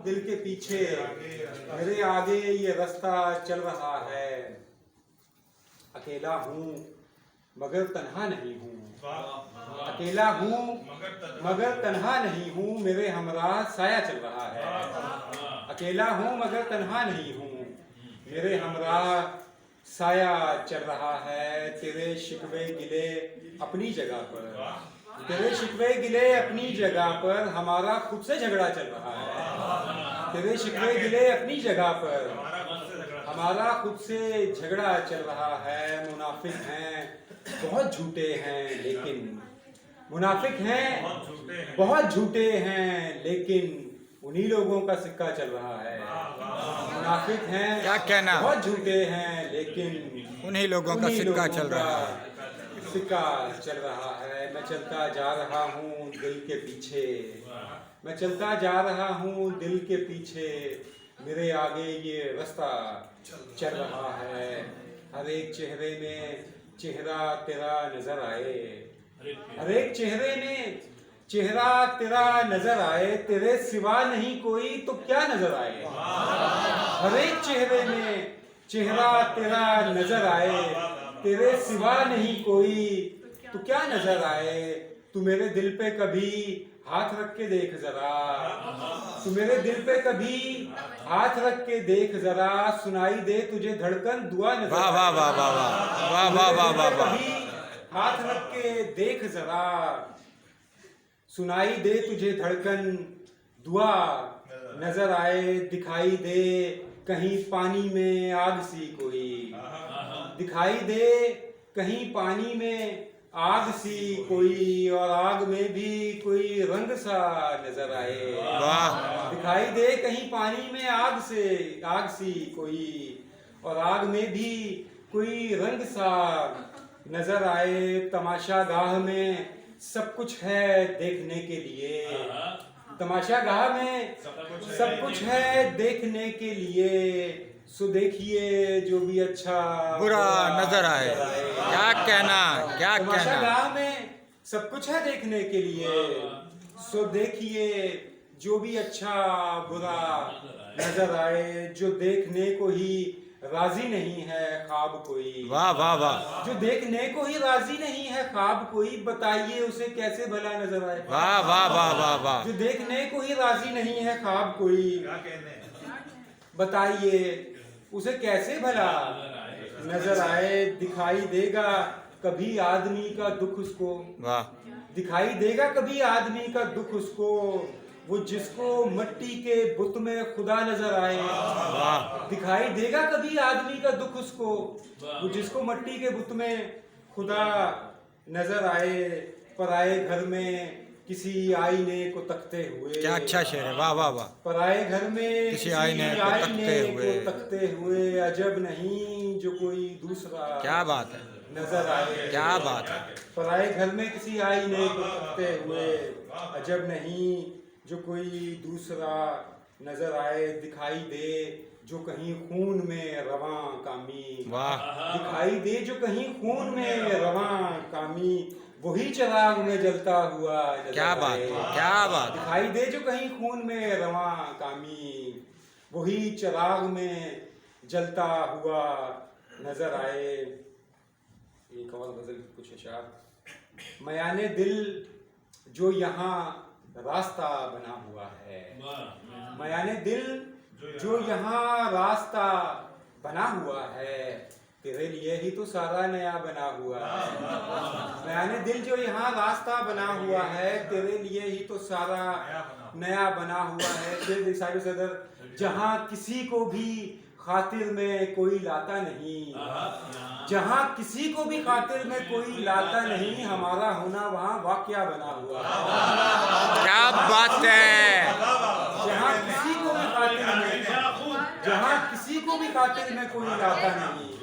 दिल के पीछे, मेरे आगे ये रास्ता चल रहा है। अकेला हूँ मगर तन्हा नहीं हूँ, अकेला हूँ मगर तन्हा नहीं हूँ, मेरे हमरा साया चल रहा है। अकेला हूँ मगर तन्हा नहीं हूँ, मेरे हमरा साया चल रहा है। तेरे शिकवे गिले अपनी जगह पर, तेरे शिकवे गिले अपनी जगह पर, हमारा खुद से झगड़ा चल रहा है। तेरे शिकवे गिले अपनी जगह पर, हमारा खुद से झगड़ा चल रहा है। मुनाफिक हैं बहुत झूठे हैं लेकिन, मुनाफिक हैं बहुत झूठे हैं लेकिन उन्हीं लोगों का सिक्का चल रहा है। मुनाफिक हैं क्या कहना, बहुत झूठे हैं लेकिन उन्हीं लोगों का सिक्का चल रहा है। सिक्का चल रहा है। मैं चलता जा रहा हूँ दिल के पीछे, मैं चलता जा रहा हूँ दिल के पीछे, मेरे आगे ये रास्ता चल रहा है। हर एक चेहरे में चेहरा तेरा नजर आए, हर एक चेहरे में चेहरा तेरा नजर आए, तेरे सिवा नहीं कोई तो क्या नजर आए। हर एक चेहरे में चेहरा तेरा नजर आए, तेरे सिवा नहीं कोई तो क्या नजर आए। तू मेरे दिल पे कभी हाथ रख के देख जरा, तू मेरे दिल पे कभी हाथ रख के देख जरा, सुनाई दे तुझे धड़कन दुआ नजर। वाह वाह वाह वाह वाह वाह वाह वाह वाह। कभी हाथ रख के देख जरा, सुनाई दे तुझे धड़कन दुआ नजर आए। दिखाई दे कहीं पानी में आग सी कोई, दिखाई दे कहीं पानी में आग सी कोई, और आग में भी कोई रंग सा नजर आए। वाह। दिखाई दे कहीं पानी में आग सी कोई, और आग में भी कोई रंग सा नजर आए। तमाशा गाह में सब कुछ है देखने के लिए, तमाशा गाह में सब कुछ है देखने के लिए, सो देखिए जो भी अच्छा बुरा नजर आए। क्या कहना, क्या तमाशा कहना। गाह में सब कुछ है देखने के लिए, सो देखिए जो भी अच्छा बुरा नजर आए। जो देखने को ही राजी नहीं है ख्वाब कोई, वाह वाह वाह। जो देखने को ही राजी नहीं है ख्वाब कोई, बताइए उसे कैसे भला नजर आए। वाह वाह वाह वाह वाह। जो देखने को ही राजी नहीं है ख्वाब कोई, बताइए उसे कैसे भला नजर आए। दिखाई देगा कभी आदमी का दुख उसको, वाह। दिखाई देगा कभी आदमी का दुख उसको, वो जिसको मिट्टी के बुत में खुदा नजर आए। वाह। दिखाई देगा कभी आदमी का दुख उसको, वो जिसको मिट्टी के बुत में खुदा नजर आए। पराए घर में किसी आईने को तकते हुए, क्या अच्छा शेर है, वाह वाह वाह। पराए घर में किसी आईने को तकते हुए, अजब नहीं जो कोई दूसरा क्या बात है, नजर आए। क्या बात है। पराए घर में किसी आईने को तकते हुए, अजब नहीं जो कोई दूसरा नजर आए। दिखाई दे जो कहीं खून में रवां कामी, वाह। दिखाई दे जो कहीं खून में रवां कामी, वही चिराग में जलता हुआ नजर क्या बात आए। है, क्या बात। दिखाई दे जो कहीं खून में रवां कामी, वही चिराग में जलता हुआ नजर आए। एक और गजल कुछ अशार। मयाने दिल जो यहाँ रास्ता बना हुआ है, मयाने दिल जो यहाँ रास्ता बना हुआ है, तेरे लिए ही तो सारा नया बना हुआ है। मयाने दिल जो यहाँ रास्ता बना हुआ है, तेरे लिए ही तो सारा नया बना हुआ है। फिर साहिब सदर, जहाँ किसी को भी खातिर में कोई लाता नहीं, जहाँ किसी को भी खातिर में कोई लाता नहीं, हमारा होना वहाँ वाकया बना हुआ है। क्या बात है। जहाँ किसी को भी खातिर में, जहाँ किसी को भी खातिर में कोई लाता नहीं,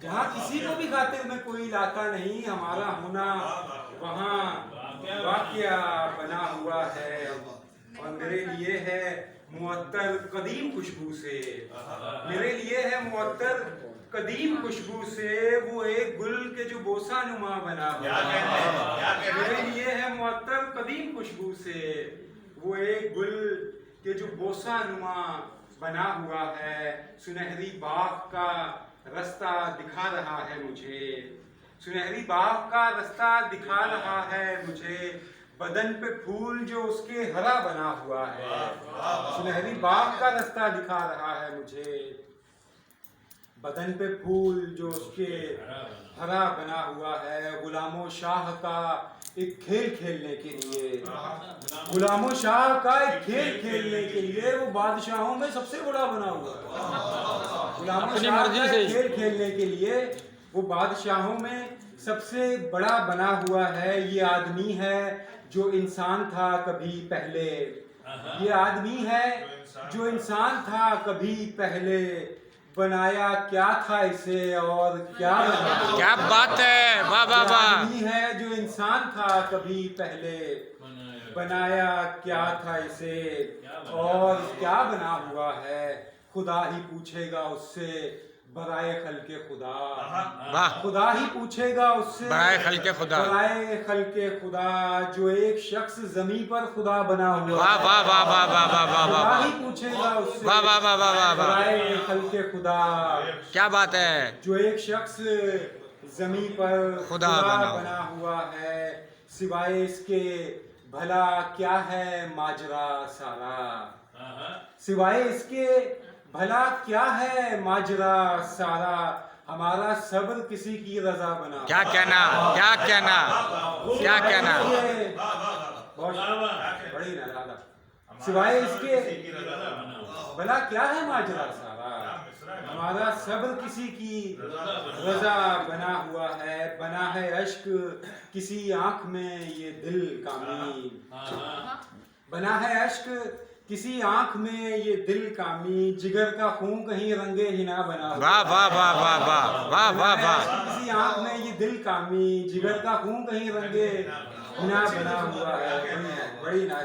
जहाँ किसी को भी खातिर में कोई लाता नहीं, हमारा होना वहाँ वाकया बना हुआ है। और मेरे लिए है मुअत्तर कदीम खुशबू से, मेरे लिए है मुअत्तर कदीम खुशबू से, वो एक गुल के जो बोसा नुमा बना हुआ है। मेरे लिए है मुअत्तर कदीम खुशबू से, वो एक गुल कि जो बोसा नुमा बना हुआ है, सुनहरी बाग का रास्ता दिखा रहा है मुझे, सुनहरी बाग का रास्ता दिखा रहा है मुझे, बदन पे फूल जो उसके हरा बना हुआ है, सुनहरी बाग का रास्ता दिखा रहा है मुझे, बदन पे फूल जो उसके हरा बना हुआ है। गुलामों शाह का एक खेल खेलने के लिए, गुलामों शाह का एक खेल खेलने के लिए वो बादशाहों में सबसे बड़ा बना हुआ है। गुलामों शाह का एक खेल खेलने के लिए वो बादशाहों में सबसे बड़ा बना हुआ है। ये आदमी है जो इंसान था कभी पहले, ये आदमी है जो इंसान था कभी पहले, बनाया क्या था इसे और क्या बनाया। क्या बात है, वाह वाह वाह। आदमी है जो इंसान था कभी पहले, बनाया क्या था इसे और क्या बना हुआ है। खुदा ही पूछेगा उससे बराए खल्के खुदा, वाह। खुदा ही पूछेगा उससे बराए खल्के खुदा, बराए खल्के खुदा, जो एक शख्स जमीन पर खुदा बना हुआ। वाह वाह वाह वाह वाह वाह वाह खुदा वाह, ही पूछेगा उससे वाह वाह वाह वाह वाह वाह, बराए खल्के खुदा, क्या बात है। जो एक शख्स जमीन पर खुदा बना हुआ है, सिवाय इसके भला क्या है माजरा सारा, सिवाय इसके भला क्या है माजरा सारा, हमारा सब्र किसी की रजा बना। क्या कहना, क्या कहना, क्या कहना। बड़ी ना, सिवाय इसके भला क्या है माजरा सारा, हमारा सब्र किसी की रजा बना हुआ है। बना है अश्क किसी आंख में ये दिल कामी, बना है अश्क किसी आंख में ये दिल कामी, जिगर का खून कहीं रंगे हिना बना हुआ। वाह वाह वाह वाह वाह वाह वाह वाह। किसी आंख में ये दिल कामी, जिगर का खून कहीं रंगे हिना बना हुआ है।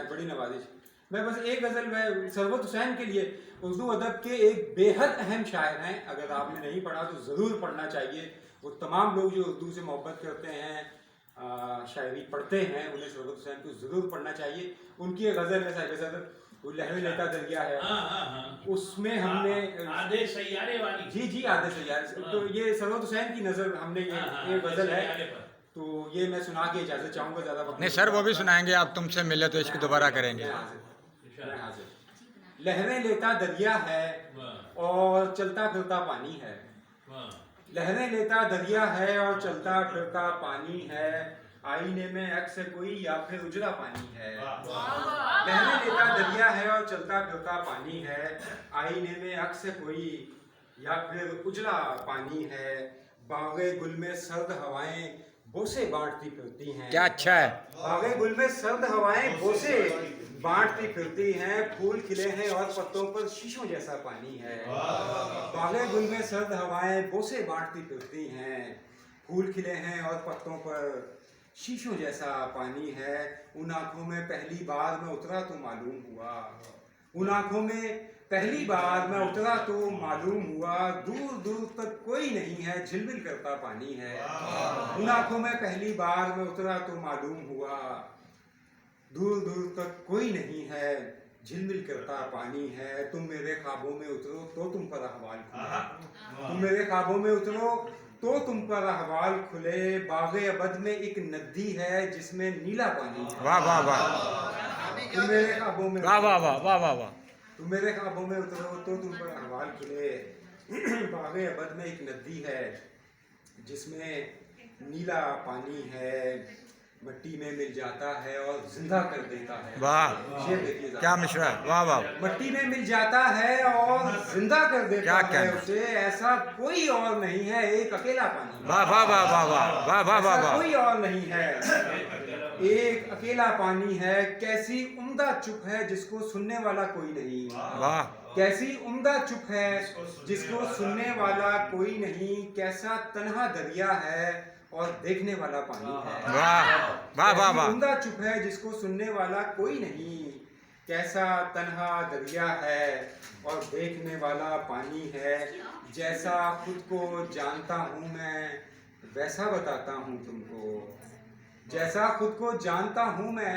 बड़ी नवाजिश। मैं बस एक गजल में सरवत हुसैन के लिए, उर्दू अदब के एक बेहद अहम शायर हैं, अगर आपने नहीं पढ़ा तो ज़रूर पढ़ना चाहिए। वो तमाम लोग जो उर्दू से मोहब्बत करते हैं, शायरी पढ़ते हैं, उन्हें सरवत हुसैन को ज़रूर पढ़ना चाहिए। उनकी एक गज़ल है साहिब सदर, वो लहरे लेता दरिया है, उसमें हमने आधे सैयारे वाली, जी आधे सैयारे, तो ये सरवत हुसैन की नज़र हमने ये गज़ल है, तो ये मैं सुना के इजाज़त चाहूँगा। ज़्यादा वक्त नहीं सर, वो भी सुनाएंगे, आप तुमसे मिले तो इसको दोबारा करेंगे। लहरें लेता दरिया है और चलता फिरता पानी है, लहरें लेता दरिया है और चलता फिरता पानी है, आईने में अक्स कोई या फिर उजला पानी है। लहरें लेता दरिया है और चलता फिरता पानी है, आईने में अक्स कोई या फिर उजला पानी है, बागे गुल में सर्द हवाएं बोसे बांटती फिरती हैं। क्या अच्छा है। बागे गुल में सर्द हवाएं बोसे बांटती फिरती हैं, फूल खिले हैं और पत्तों पर शीशों जैसा पानी है। बागे गुल में सर्द हवाएं बोसे बांटती फिरती हैं, फूल खिले हैं और पत्तों पर शीशों जैसा पानी है। उन आँखों में पहली बार मैं उतरा तो मालूम हुआ, उन आँखों में पहली बार मैं उतरा तो मालूम हुआ, दूर दूर तक कोई नहीं है झिलमिल करता पानी है। उन आँखों में पहली बार मैं उतरा तो मालूम हुआ, दूर दूर तक कोई नहीं है झिलमिल करता पानी है। तुम मेरे ख्वाबों में उतरो तो तुम पर अहवाल खुले, तुम मेरे ख्वाबों में उतरो तो तुम पर अहवाल खुले, बागे अबद में एक नदी है जिसमें नीला पानी है। वाह वाह वाह, तुम मेरे ख्वाबों में, वाह वाह वाह वाह वाह वाह, तुम मेरे ख्वाबों में उतरो तो तुम पर अहवाल खुले, बागे अबद में एक नदी है जिसमें नीला पानी है, मिट्टी में मिल जाता है और जिंदा कर देता है। वाह ये देखिए क्या मिश्रा, वाह वाह। मिट्टी में मिल जाता है और जिंदा कर देता क्या है कहना। उसे, ऐसा कोई और नहीं है एक अकेला पानी। वाह वाह वाह वाह वाह वाह वाह वाह ऐसा वाह, कोई और नहीं है एक अकेला पानी है। कैसी उम्दा चुप है जिसको सुनने वाला कोई नहीं, वाह कैसी उम्दा चुप है जिसको सुनने वाला कोई नहीं, कैसा तन्हा दरिया है और देखने वाला पानी है। वाह वाह वाह वाह, उम्दा चुप है जिसको सुनने वाला कोई नहीं, कैसा तन्हा दरिया है और देखने वाला पानी है। जैसा खुद को जानता हूँ मैं वैसा बताता हूँ तुमको, जैसा खुद को जानता हूँ मैं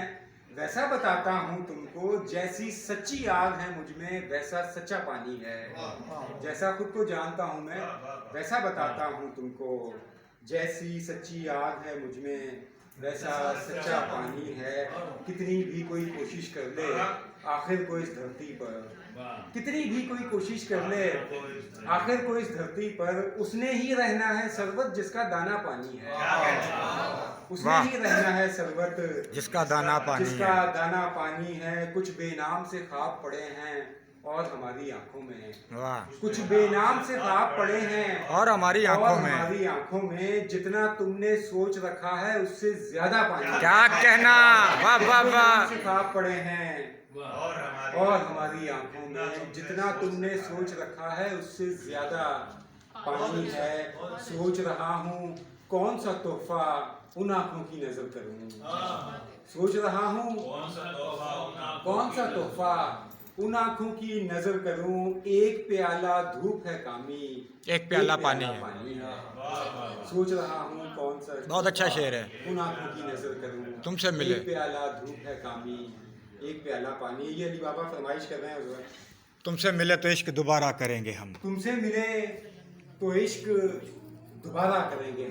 वैसा बताता हूँ तुमको, जैसी सच्ची आग है मुझ में वैसा सच्चा पानी है। जैसा खुद को जानता हूँ मैं वैसा बताता हूँ तुमको, जैसी सच्ची आग है मुझ में वैसा सच्चा पानी है। कितनी भी कोई कोशिश कर ले आखिर को इस धरती पर, कितनी भी कोई कोशिश कर ले आखिर को इस धरती पर, उसने ही रहना है सरबत जिसका दाना पानी है। उसने ही रहना है सरबत जिसका दाना पानी जिसका है। दाना पानी है। कुछ बेनाम से ख्वाब पड़े हैं और हमारी आंखों में, वाह। कुछ बेनाम से ख्वाब पड़े हैं और हमारी आंखों में, हमारी आंखों में जितना तुमने सोच रखा है उससे ज्यादा पानी। क्या कहना, वाह वाह वाह। से ख्वाब पड़े हैं और हमारी आंखों में जितना तुमने सोच रखा है उससे ज्यादा पानी है। सोच रहा हूँ कौन सा तोहफा उन आंखों की नजर करूँ, सोच रहा हूँ कौन सा तोहफा उन आंखों की नजर करूं। एक प्याला धूप है कामी, एक प्याला पानी है। सोच रहा हूँ कौन सा बहुत अच्छा शेर है। उन आंखों की नजर करूं। तुमसे मिले। एक प्याला धूप है कामी, एक प्याला पानी। ये अली बाबा फरमाइश कर रहे हैं हुजूर। तुमसे मिले तो इश्क दोबारा करेंगे हम। तुमसे मिले तो इश्क दोबारा करेंगे।